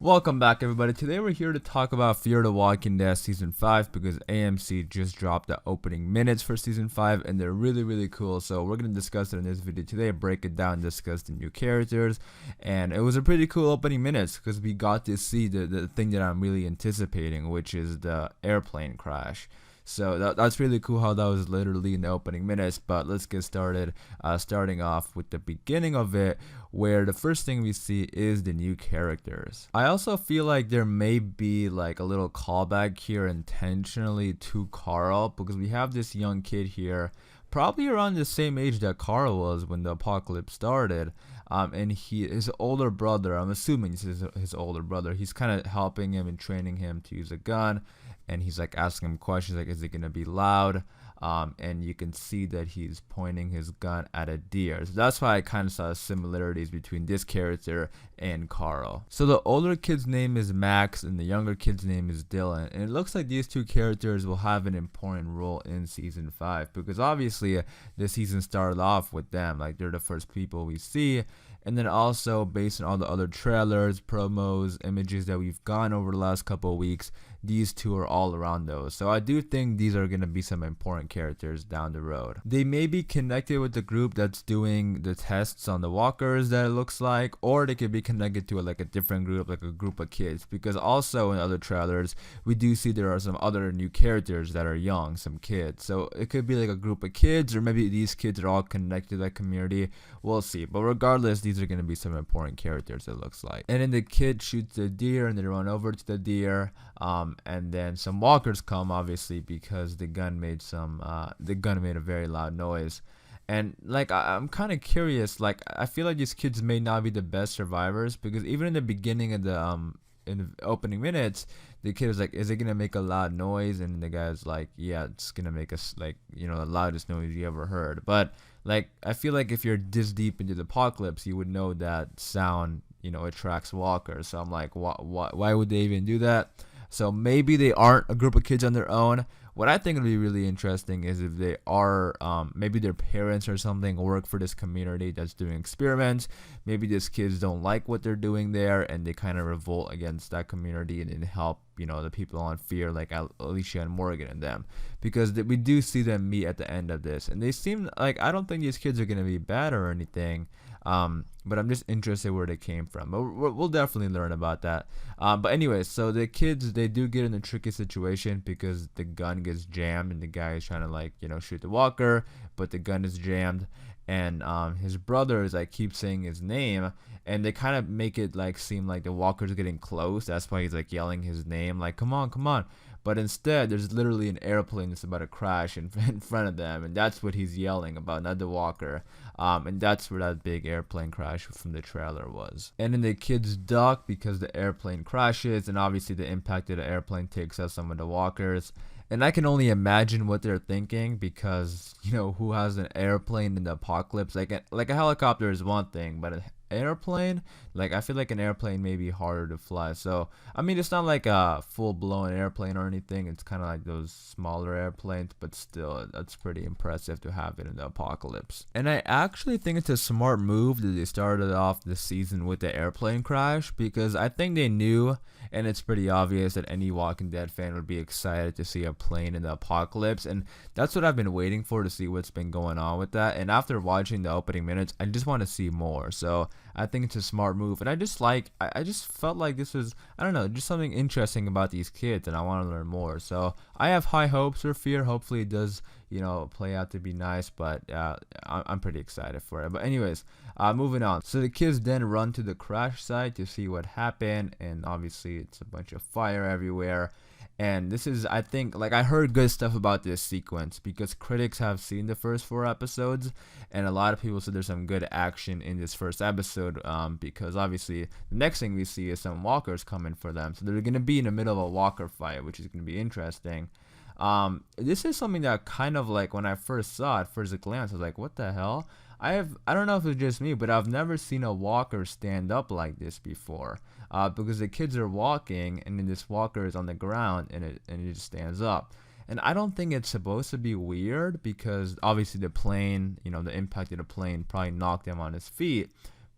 Welcome back, everybody. Today we're here to talk about Fear the Walking Dead Season 5 because AMC just dropped the opening minutes for Season 5 and they're really cool. So we're going to discuss it in this video today, break it down, discuss the new characters. And it was a pretty cool opening minutes because we got to see the thing that I'm really anticipating, which is the airplane crash. So that's really cool how that was literally in the opening minutes. But let's get started, starting off with the beginning of it, where the first thing we see is the new characters. I also feel like there may be like a little callback here intentionally to Carl, because we have this young kid here, probably around the same age that Carl was when the apocalypse started. And his older brother, I'm assuming this is his older brother, he's kind of helping him and training him to use a gun. And he's like asking him questions like, is it gonna be loud? And you can see that he's pointing his gun at a deer. So that's why I kind of saw similarities between this character and Carl. So the older kid's name is Max and the younger kid's name is Dylan. And it looks like these two characters will have an important role in Season 5 because obviously the season started off with them. Like they're the first people we see. And then also based on all the other trailers, promos, images that we've gotten over the last couple of weeks, these two are all around those. So I do think these are going to be some important characters down the road. They may be connected with the group that's doing the tests on the walkers that it looks like, or they could be connected to like a different group, like a group of kids, because also in other trailers we do see there are some other new characters that are young, some kids. So it could be like a group of kids, or maybe these kids are all connected to that community. We'll see. But regardless, these are going to be some important characters, it looks like. And then the kid shoots the deer and they run over to the deer. And then some walkers come, obviously, because the gun made a very loud noise. And like I'm kind of curious, like I feel like these kids may not be the best survivors, because even in the beginning of the in the opening minutes, the kid was like, is it gonna make a loud noise? And the guy's like, yeah, it's gonna make us like, the loudest noise you ever heard. But like I feel like if you're this deep into the apocalypse, you would know that sound attracts walkers. So I'm like, why would they even do that? So maybe they aren't a group of kids on their own. What I think would be really interesting is if they are, maybe their parents or something work for this community that's doing experiments. Maybe these kids don't like what they're doing there and they kind of revolt against that community and help, the people on Fear, like Alicia and Morgan and them. Because we do see them meet at the end of this. And they seem like, I don't think these kids are going to be bad or anything. But I'm just interested where they came from. But we'll definitely learn about that. But anyways, so the kids, they do get in a tricky situation because the gun gets jammed and the guy is trying to shoot the walker, but the gun is jammed. And his brothers like keep saying his name, and they kind of make it like seem like the walker's getting close. That's why he's like yelling his name, like come on. But instead, there's literally an airplane that's about to crash in front of them, and that's what he's yelling about, not the walker. And that's where that big airplane crash from the trailer was. And then the kids duck because the airplane crashes, and obviously the impact of the airplane takes out some of the walkers. And I can only imagine what they're thinking because, who has an airplane in the apocalypse? Like a helicopter is one thing, but an airplane, like I feel like an airplane may be harder to fly. So I mean, it's not like a full-blown airplane or anything. It's kind of like those smaller airplanes, but still, that's pretty impressive to have it in the apocalypse. And I actually think it's a smart move that they started off the season with the airplane crash, because I think they knew, and it's pretty obvious, that any Walking Dead fan would be excited to see a plane in the apocalypse. And that's what I've been waiting for, to see what's been going on with that. And after watching the opening minutes, I just want to see more. So I think it's a smart move. And I just felt like this was, I don't know, just something interesting about these kids, and I want to learn more. So I have high hopes for Fear. Hopefully it does, play out to be nice, but I'm pretty excited for it. But anyways, moving on. So the kids then run to the crash site to see what happened, and obviously it's a bunch of fire everywhere. And this is, I think, like I heard good stuff about this sequence because critics have seen the first 4 episodes, and a lot of people said there's some good action in this first episode, because obviously the next thing we see is some walkers coming for them. So they're going to be in the middle of a walker fight, which is going to be interesting. This is something that kind of like when I first saw it, first at glance, I was like, what the hell? I don't know if it's just me, but I've never seen a walker stand up like this before. Because the kids are walking, and then this walker is on the ground, and it just stands up. And I don't think it's supposed to be weird because obviously the plane, the impact of the plane probably knocked him on his feet.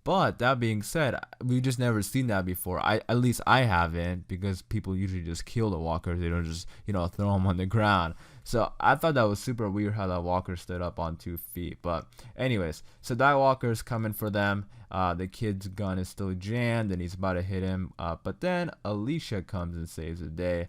But that being said, we've just never seen that before. At least I haven't, because people usually just kill the walkers. They don't just throw them on the ground. So I thought that was super weird how that walker stood up on 2 feet. But anyways, so that walker's coming for them. The kid's gun is still jammed and he's about to hit him. But then Alicia comes and saves the day.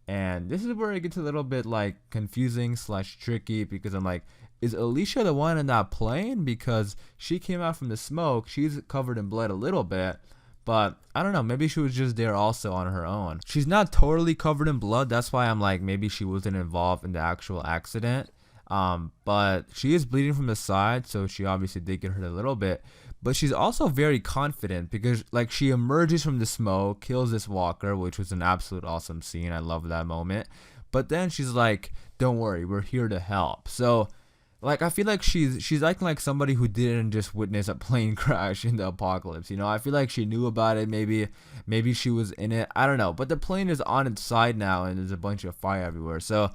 And this is where it gets a little bit like confusing slash tricky, because I'm like, is Alicia the one in that plane? Because she came out from the smoke. She's covered in blood a little bit, but I don't know. Maybe she was just there also on her own. She's not totally covered in blood. That's why I'm like, maybe she wasn't involved in the actual accident. But she is bleeding from the side, so she obviously did get hurt a little bit. But she's also very confident, because like she emerges from the smoke, kills this walker, which was an absolute awesome scene. I love that moment. But then she's like, "Don't worry, we're here to help." So like, I feel like she's acting like somebody who didn't just witness a plane crash in the apocalypse. I feel like she knew about it. Maybe she was in it. I don't know. But the plane is on its side now, and there's a bunch of fire everywhere. So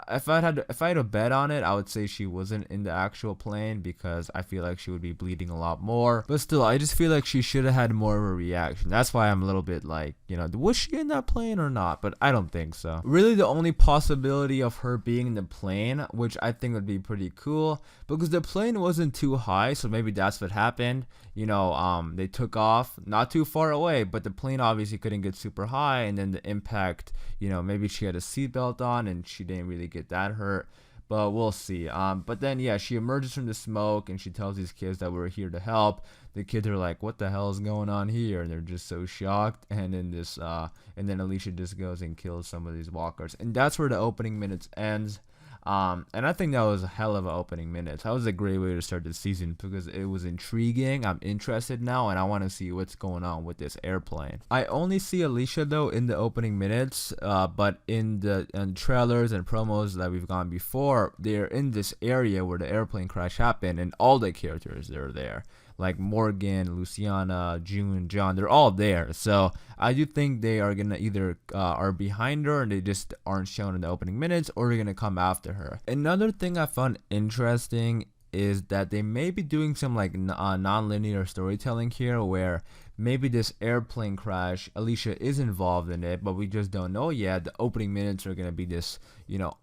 if I had to bet on it, I would say she wasn't in the actual plane, because I feel like she would be bleeding a lot more. But still, I just feel like she should have had more of a reaction. That's why I'm a little bit like, was she in that plane or not? But I don't think so. Really, the only possibility of her being in the plane, which I think would be pretty cool, because the plane wasn't too high, so maybe that's what happened. They took off not too far away, but the plane obviously couldn't get super high, and then the impact, maybe she had a seatbelt on and she didn't really get that hurt. But we'll see. But then yeah, she emerges from the smoke and she tells these kids that we're here to help. The kids are like, "What the hell is going on here?" And they're just so shocked. And then Alicia just goes and kills some of these walkers, and that's where the opening minutes ends. And I think that was a hell of an opening minutes. That was a great way to start the season, because it was intriguing. I'm interested now, and I want to see what's going on with this airplane. I only see Alicia though in the opening minutes, but in the trailers and promos that we've gone before, they're in this area where the airplane crash happened, and all the characters are there. Like Morgan, Luciana, June, John, they're all there. So I do think they are gonna either are behind her and they just aren't shown in the opening minutes, or they're gonna come after her. Another thing I found interesting is that they may be doing some like non-linear storytelling here, where maybe this airplane crash, Alicia is involved in it, but we just don't know yet. The opening minutes are gonna be this,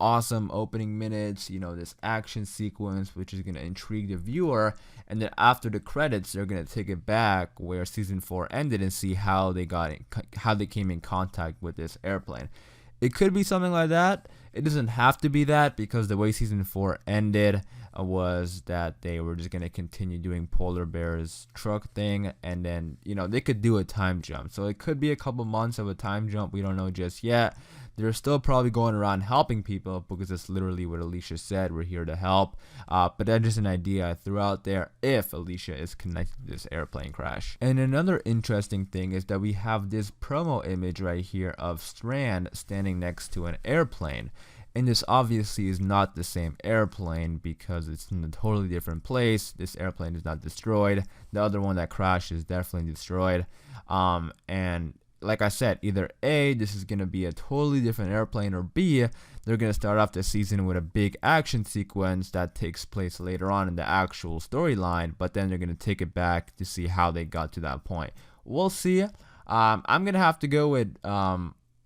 awesome opening minutes, this action sequence, which is gonna intrigue the viewer, and then after the credits, they're gonna take it back where season 4 ended and see how they came in contact with this airplane. It could be something like that. It doesn't have to be that, because the way season 4 ended was that they were just going to continue doing Polar Bear's truck thing, and then they could do a time jump. So it could be a couple months of a time jump. We don't know just yet. They're still probably going around helping people, because it's literally what Alicia said, we're here to help. But that's just an idea I threw out there, if Alicia is connected to this airplane crash. And another interesting thing is that we have this promo image right here of Strand standing next to an airplane. And this obviously is not the same airplane, because it's in a totally different place. This airplane is not destroyed. The other one that crashed is definitely destroyed. And like I said, either A, this is going to be a totally different airplane, or B, they're going to start off the season with a big action sequence that takes place later on in the actual storyline, but then they're going to take it back to see how they got to that point. We'll see. I'm going to have to go with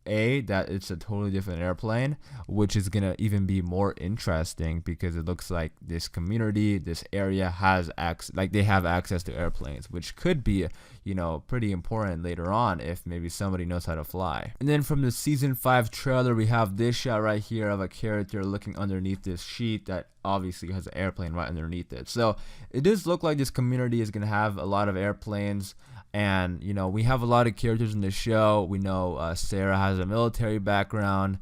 A, that it's a totally different airplane, which is gonna even be more interesting, because it looks like this community, this area has they have access to airplanes, which could be pretty important later on if maybe somebody knows how to fly. And then from the season 5 trailer, we have this shot right here of a character looking underneath this sheet that obviously has an airplane right underneath it. So it does look like this community is gonna have a lot of airplanes. And we have a lot of characters in the show. We know Sarah has a military background.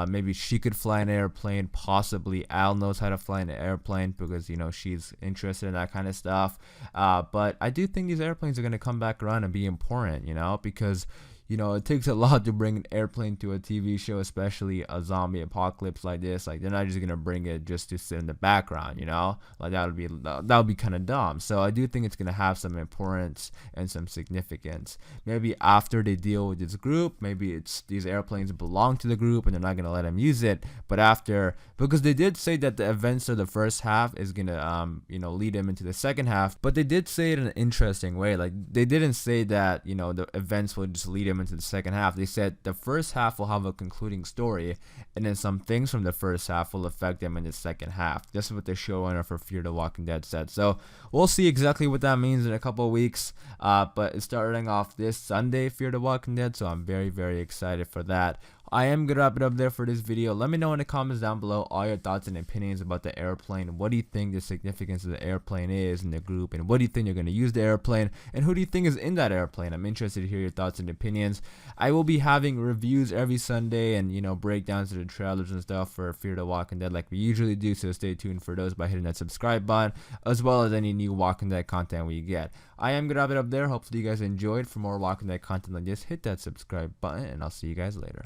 Maybe she could fly an airplane. Possibly Al knows how to fly an airplane, because she's interested in that kind of stuff. But I do think these airplanes are going to come back around and be important, because you know, it takes a lot to bring an airplane to a TV show, especially a zombie apocalypse like this. Like, they're not just gonna bring it just to sit in the background, you know? Like, that would be kind of dumb. So I do think it's gonna have some importance and some significance. Maybe after they deal with this group, maybe it's these airplanes belong to the group and they're not gonna let them use it. But after, because they did say that the events of the first half is gonna you know, lead them into the second half, but they did say it in an interesting way. Like, they didn't say that, you know, the events will just lead them into the second half. They said the first half will have a concluding story, and then some things from the first half will affect them in the second half. This is what the showrunner for Fear the Walking Dead said. So we'll see exactly what that means in a couple of weeks. But it's starting off this Sunday, Fear the Walking Dead, so I'm very, very excited for that. I am gonna wrap it up there for this video. Let me know in the comments down below all your thoughts and opinions about the airplane. What do you think the significance of the airplane is in the group, and what do you think you're gonna use the airplane, and who do you think is in that airplane? I'm interested to hear your thoughts and opinions. I will be having reviews every Sunday and, you know, breakdowns of the trailers and stuff for Fear the Walking Dead like we usually do, so stay tuned for those by hitting that subscribe button, as well as any new Walking Dead content we get. I am gonna wrap it up there. Hopefully you guys enjoyed. For more Walking Dead content like this, hit that subscribe button, and I'll see you guys later.